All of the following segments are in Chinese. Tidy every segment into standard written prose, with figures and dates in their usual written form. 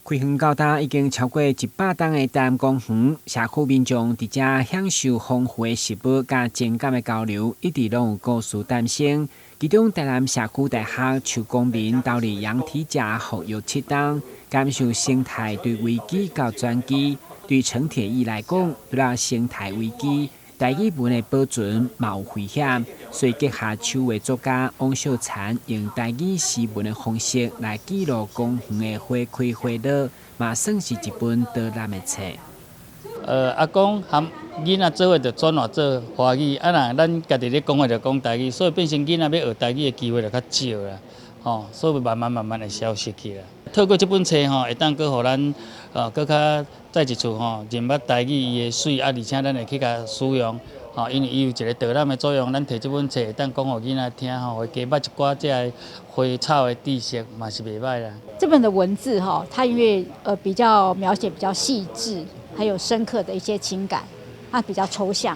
开园到今已经超过100栋的台南公园，社区民众伫遮享受丰富的食物甲情感的交流，一直拢有故事诞生。其中，台南社区大学邱公民到伫羊蹄甲服务7天，感受生态对危机到转机。对陈铁义来讲，除了生态危机，台语文的保存嘛有危险，所以结合手绘作家王秀婵用台语诗文的方式来记录公园的花开花落，嘛算是一本导览的册。阿公含囡仔做伙就转换做华语，若咱家己咧讲话就讲台语，所以变成囡仔要学台语的机会就较少啦。所以慢慢会消失去啦。透过这本册会当搁互咱搁较再一次认捌台语伊的水，而且咱会去甲使用。因为伊有一个导览的作用，咱摕这本册会当讲互囡仔听，会加捌一寡这个花草的知识，嘛是袂歹啦。这本的文字它因为比较描写比较细致，还有深刻的一些情感，它比较抽象，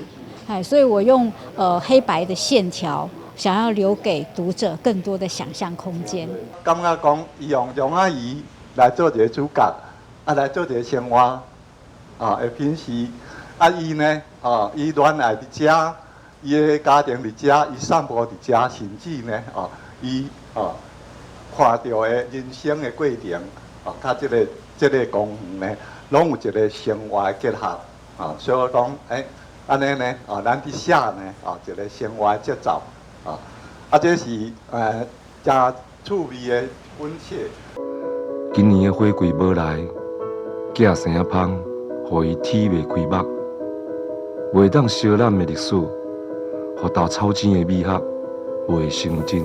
所以我用黑白的线条，想要留给读者更多的想象空间。感觉讲伊用杨阿姨来做一个主角，来做一个生活，会平时。伊呢，伊恋爱伫遮，伊的家庭伫遮，伊散步伫遮，甚至呢，伊看到的人生的过程，甲这个公园呢，拢有一个生活的结合，所以讲，安尼呢，咱伫写呢，一个生活的节奏，这是真趣味的本册。今年的花季无来，囝生啊芳，互伊铁袂开目。袂当烧咱的历史，互稻草钱的美学袂成真。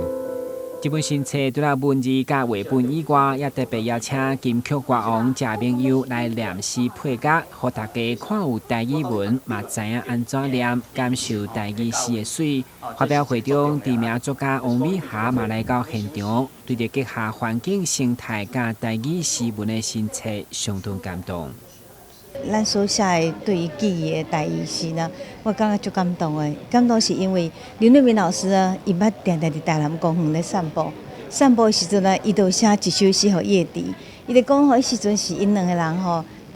这本新册除了文字甲绘本以外，也特别邀请金曲歌王谢明佑来念诗配角，互大家看有台语文，嘛知影安怎念，感受台语诗的水。发表会中，知名作家王美霞嘛来到现场，对着结合环境生态甲台语诗文的新册相当感动。咱所写的对于记忆的台语诗呢，我感觉足感动的。感动是因为林瑞明老师呢，伊捌定定伫台南公园咧散步。散步的时阵呢，伊就写一首诗给叶迪。伊就讲，迄时阵是因两个人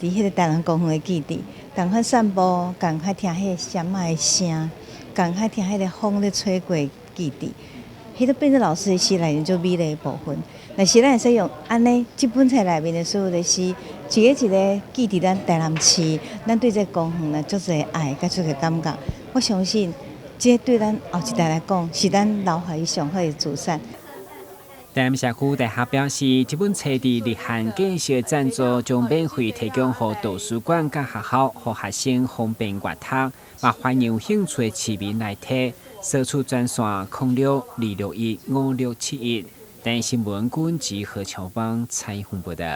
伫迄个台南公园的基地，共款散步，共款听迄个蝉仔的声，共款听迄个风咧吹过基地。迄个变成老师的诗内面最美丽的部分。但是咱会使用安尼，这本册内面的所有的诗，一个记伫咱台南市，咱对这公园呢，足侪爱，甲足侪感觉。我相信，这对咱后一代来讲，是咱留下伊上好的资产。台南社区大学表示，这本册伫日韩建设赞助，将免费提供予图书馆甲学校，予学生方便阅读，嘛欢迎有兴趣的市民来摕。社区专线0626155671。台新闻军及何乔邦采访报道。